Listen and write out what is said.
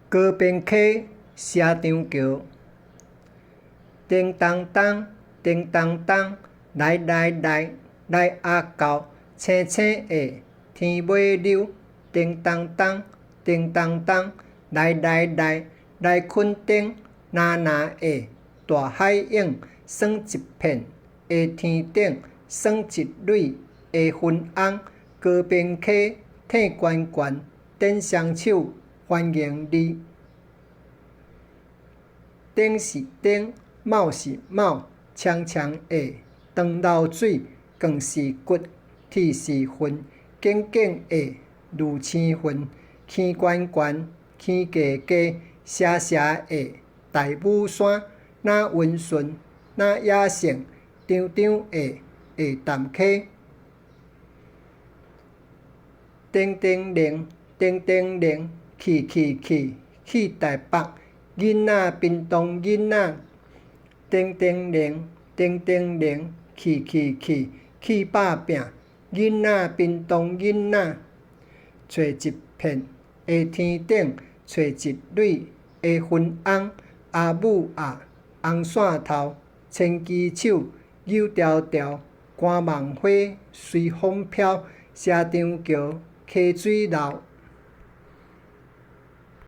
高边溪车场桥，叮当当，叮当当，来来来，来阿狗，青青的天尾流，叮当当，叮当当，来来来，来垦丁，蓝蓝的大海影，耍一片的天顶，耍一蕊的云红，高边溪挺悬悬，点双手欢迎你。顶是顶，卯是卯，长长的长流水，光是骨，铁是魂，紧紧的如青云，起悬悬，起低低，斜斜的大武山，哪温顺，哪野性，张张的下淡溪。叮叮铃，叮叮铃，去去去，去台北。囡仔冰冻囡仔，叮叮铃，叮叮铃，去去去，去打拼。囡仔冰冻囡仔，找一片的天顶，找一蕊的云红。阿母啊，红线头，千支手，扭条条，寒梦花随风飘。车场桥溪水流。